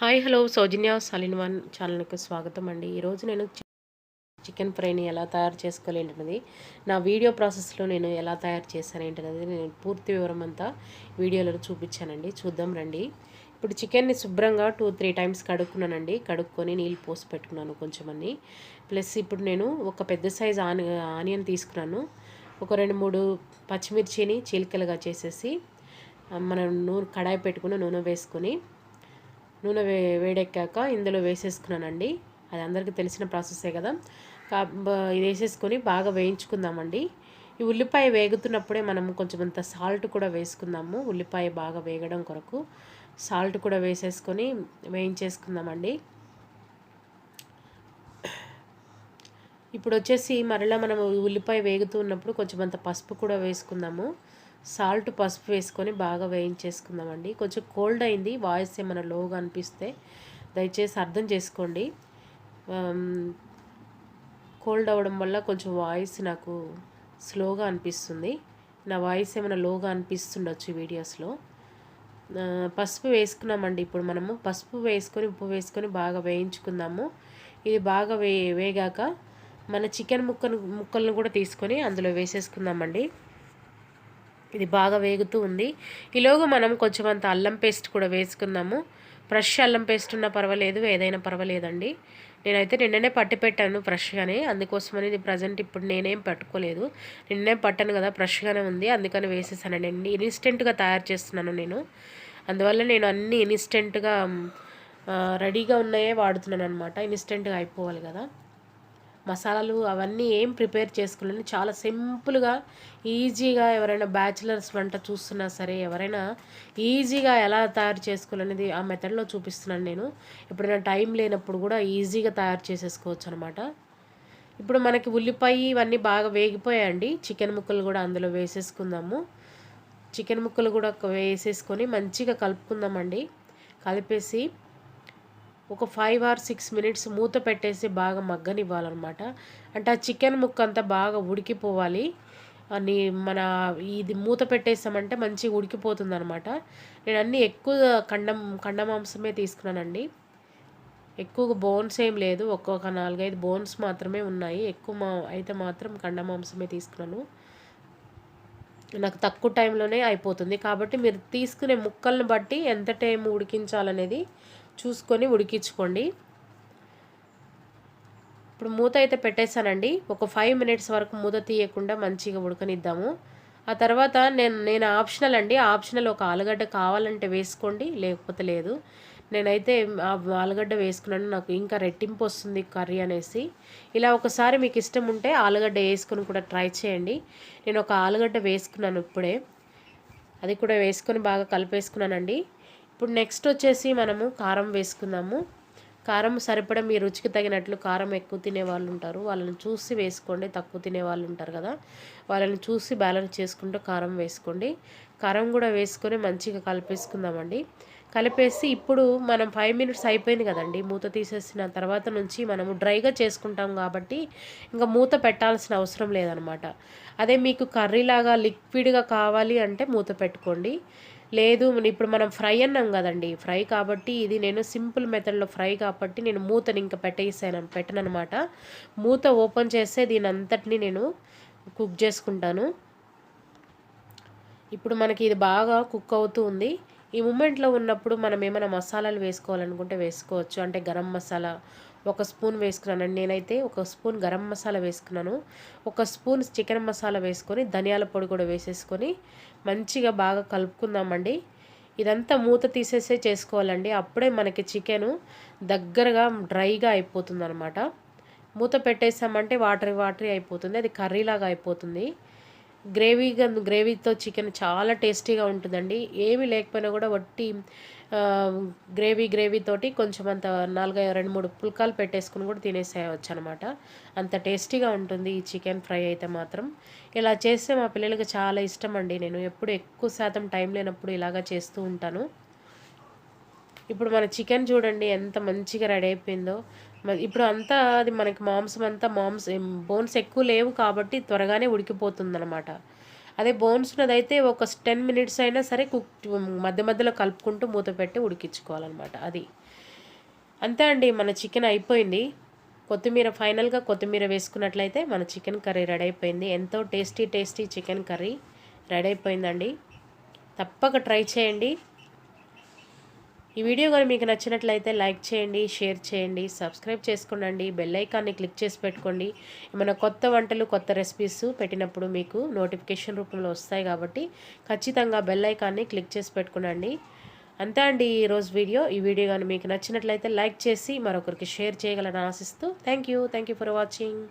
Hi hello సౌజన్య సాలిన్ ఛానల్కి స్వాగతం అండి. ఈరోజు నేను చికెన్ ఫ్రైని ఎలా తయారు చేసుకోలేంటనేది నా వీడియో ప్రాసెస్లో నేను ఎలా తయారు చేశాను ఏంటనేది నేను పూర్తి వివరం అంతా వీడియోలో చూపించానండి. చూద్దాం రండి. ఇప్పుడు చికెన్ని శుభ్రంగా 2-3 టైమ్స్ కడుక్కున్నానండి. కడుక్కొని నీళ్ళు పోసి పెట్టుకున్నాను కొంచెమని. ప్లస్ ఇప్పుడు నేను ఒక పెద్ద సైజ్ ఆనియన్ తీసుకున్నాను. ఒక 2-3 పచ్చిమిర్చిని చీలికలుగా చేసేసి మనం కడాయి పెట్టుకుని నూనె వేసుకొని నూనె వేడెక్కాక ఇందులో వేసేసుకున్నానండి. అది అందరికీ తెలిసిన ప్రాసెసే కదా. ఇది వేసేసుకొని బాగా వేయించుకుందామండి. ఈ ఉల్లిపాయ వేగుతున్నప్పుడే మనం కొంచెం అంత సాల్ట్ కూడా వేసుకుందాము. ఉల్లిపాయ బాగా వేగడం కొరకు సాల్ట్ కూడా వేసేసుకొని వేయించేసుకుందామండి. ఇప్పుడు వచ్చేసి మరలా మనం ఉల్లిపాయ వేగుతూ ఉన్నప్పుడు కొంచెం అంత పసుపు కూడా వేసుకుందాము. సాల్ట్ పసుపు వేసుకొని బాగా వేయించేసుకుందామండి. కొంచెం కోల్డ్ అయింది, వాయిస్ ఏమైనా లోగా అనిపిస్తే దయచేసి అర్థం చేసుకోండి. కోల్డ్ అవ్వడం వల్ల కొంచెం వాయిస్ నాకు స్లోగా అనిపిస్తుంది. నా వాయిస్ ఏమైనా లోగా అనిపిస్తుండొచ్చు వీడియోస్లో. పసుపు వేసుకున్నామండి. ఇప్పుడు మనము పసుపు వేసుకొని ఉప్పు వేసుకొని బాగా వేయించుకుందాము. ఇది బాగా వేగాక మన చికెన్ ముక్కలను కూడా తీసుకొని అందులో వేసేసుకుందామండి. ఇది బాగా వేగుతూ ఉంది. ఈలోగా మనం కొంచెం అంత అల్లం పేస్ట్ కూడా వేసుకుందాము. ఫ్రెష్ అల్లం పేస్ట్ ఉన్నా పర్వాలేదు, ఏదైనా పర్వాలేదండి. నేనైతే నిన్ననే పట్టి పెట్టాను ఫ్రెష్గానే, అందుకోసమని ఇది ప్రజెంట్ ఇప్పుడు నేనేం పట్టుకోలేదు. నిన్నే పట్టాను కదా, ఫ్రెష్గానే ఉంది, అందుకని వేసేసానండి. ఇన్స్టెంట్గా తయారు చేస్తున్నాను నేను, అందువల్ల నేను అన్నీ ఇన్స్టెంట్గా రెడీగా ఉన్నాయే వాడుతున్నాను అనమాట. ఇన్స్టెంట్గా అయిపోవాలి కదా. మసాలాలు అవన్నీ ఏం ప్రిపేర్ చేసుకోలేను, చాలా సింపుల్గా ఈజీగా ఎవరైనా బ్యాచిలర్స్ వంట చూస్తున్నా సరే ఎవరైనా ఈజీగా ఎలా తయారు చేసుకోవాలనేది ఆ మెథడ్లో చూపిస్తున్నాను నేను. ఎప్పుడైనా టైం లేనప్పుడు కూడా ఈజీగా తయారు చేసేసుకోవచ్చు అనమాట. ఇప్పుడు మనకి ఉల్లిపాయ ఇవన్నీ బాగా వేగిపోయాయండి. చికెన్ ముక్కలు కూడా అందులో వేసేసుకుందాము. చికెన్ ముక్కలు కూడా వేసేసుకొని మంచిగా కలుపుకుందామండి. కలిపేసి ఒక 5 or 6 minutes మూత పెట్టేసి బాగా మగ్గనివ్వాలన్నమాట. అంటే ఆ చికెన్ ముక్క అంతా బాగా ఉడికిపోవాలి అని మన ఇది మూత పెట్టేసామంటే మంచిగా ఉడికిపోతుంది అనమాట. నేను అన్నీ ఎక్కువ కండ మాంసమే తీసుకున్నానండి. ఎక్కువగా బోన్స్ ఏం లేదు, ఒక్కొక్క 4-5 బోన్స్ మాత్రమే ఉన్నాయి. ఎక్కువ అయితే మాత్రం కండ మాంసమే తీసుకున్నాను. నాకు తక్కువ టైంలోనే అయిపోతుంది కాబట్టి మీరు తీసుకునే ముక్కలను బట్టి ఎంత టైం ఉడికించాలనేది చూసుకొని ఉడికించుకోండి. ఇప్పుడు మూత అయితే పెట్టేశానండి. ఒక 5 minutes వరకు మూత తీయకుండా మంచిగా ఉడకనిద్దాము. ఆ తర్వాత నేను ఆప్షనల్ అండి, ఆప్షనల్ ఒక ఆలుగడ్డ కావాలంటే వేసుకోండి, లేకపోతే లేదు. నేనైతే ఆలుగడ్డ వేసుకున్నాను, నాకు ఇంకా రెట్టింపు వస్తుంది కర్రీ అనేసి. ఇలా ఒకసారి మీకు ఇష్టం ఉంటే ఆలుగడ్డ వేసుకొని కూడా ట్రై చేయండి. నేను ఒక ఆలుగడ్డ వేసుకున్నాను ఇప్పుడే, అది కూడా వేసుకొని బాగా కలిపేసుకున్నానండి. ఇప్పుడు నెక్స్ట్ వచ్చేసి మనము కారం వేసుకుందాము. కారం సరిపడా మీ రుచికి తగినట్లు, కారం ఎక్కువ తినే వాళ్ళు ఉంటారు, వాళ్ళని చూసి వేసుకోండి. తక్కువ తినే వాళ్ళు ఉంటారు కదా, వాళ్ళని చూసి బ్యాలెన్స్ చేసుకుంటూ కారం వేసుకోండి. కారం కూడా వేసుకొని మంచిగా కలిపేసుకుందామండి. కలిపేసి ఇప్పుడు మనం 5 minutes అయిపోయింది కదండి, మూత తీసేసిన తర్వాత నుంచి మనము డ్రైగా చేసుకుంటాం కాబట్టి ఇంకా మూత పెట్టాల్సిన అవసరం లేదనమాట. అదే మీకు కర్రీలాగా లిక్విడ్గా కావాలి అంటే మూత పెట్టుకోండి. లేదు ఇప్పుడు మనం ఫ్రై అన్నాం కదండి, ఫ్రై కాబట్టి ఇది నేను సింపుల్ మెథడ్లో ఫ్రై కాబట్టి నేను మూతని ఇంకా పెట్టనమాట. మూత ఓపెన్ చేస్తే దీని అంతటిని నేను కుక్ చేసుకుంటాను. ఇప్పుడు మనకి ఇది బాగా కుక్ అవుతూ ఉంది. ఈ మూమెంట్లో ఉన్నప్పుడు మనం ఏమైనా మసాలాలు వేసుకోవాలనుకుంటే వేసుకోవచ్చు. అంటే గరం మసాలా 1 స్పూన్ వేసుకున్నానండి. నేనైతే 1 స్పూన్ గరం మసాలా వేసుకున్నాను. 1 స్పూన్ చికెన్ మసాలా వేసుకొని ధనియాల పొడి కూడా వేసేసుకొని మంచిగా బాగా కలుపుకుందామండి. ఇదంతా మూత తీసేసే చేసుకోవాలండి, అప్పుడే మనకి చికెను దగ్గరగా డ్రైగా అయిపోతుంది అనమాట. మూత పెట్టేసామంటే వాటరీ అయిపోతుంది, అది కర్రీలాగా అయిపోతుంది. గ్రేవీతో చికెన్ చాలా టేస్టీగా ఉంటుందండి. ఏమీ లేకపోయినా కూడా వట్టి గ్రేవీతోటి కొంచెం అంత 2-3 పుల్కాలు పెట్టేసుకుని కూడా తినేసేయవచ్చు అనమాట. అంత టేస్టీగా ఉంటుంది ఈ చికెన్ ఫ్రై అయితే మాత్రం. ఇలా చేస్తే మా పిల్లలకి చాలా ఇష్టం అండి. నేను ఎప్పుడు ఎక్కువ శాతం టైం లేనప్పుడు ఇలాగా చేస్తూ ఉంటాను. ఇప్పుడు మన చికెన్ చూడండి ఎంత మంచిగా రెడీ అయిపోయిందో. ఇప్పుడు అంతా అది మనకి బోన్స్ ఎక్కువ లేవు కాబట్టి త్వరగానే ఉడికిపోతుందన్నమాట. అదే బోన్స్ ఉన్నదైతే ఒక 10 minutes అయినా సరే మధ్య మధ్యలో కలుపుకుంటూ మూత పెట్టి ఉడికించుకోవాలన్నమాట. అది అంతే అండి, మన చికెన్ అయిపోయింది. ఫైనల్గా కొత్తిమీర వేసుకున్నట్లయితే మన చికెన్ కర్రీ రెడీ అయిపోయింది. ఎంతో tasty tasty chicken curry ready అయిపోయిందండి. తప్పక ట్రై చేయండి. ఈ వీడియో కానీ మీకు నచ్చినట్లయితే లైక్ చేయండి, షేర్ చేయండి, సబ్స్క్రైబ్ చేసుకోండి, బెల్ ఐకాన్ని క్లిక్ చేసి పెట్టుకోండి. ఏమైనా కొత్త వంటలు, కొత్త రెసిపీస్ పెట్టినప్పుడు మీకు నోటిఫికేషన్ రూపంలో వస్తాయి కాబట్టి ఖచ్చితంగా బెల్ ఐకాన్ని క్లిక్ చేసి పెట్టుకోండి. అంతే అండి ఈరోజు వీడియో. ఈ వీడియో కానీ మీకు నచ్చినట్లయితే లైక్ చేసి మరొకరికి షేర్ చేయగలని ఆశిస్తూ థ్యాంక్ యూ ఫర్ వాచింగ్.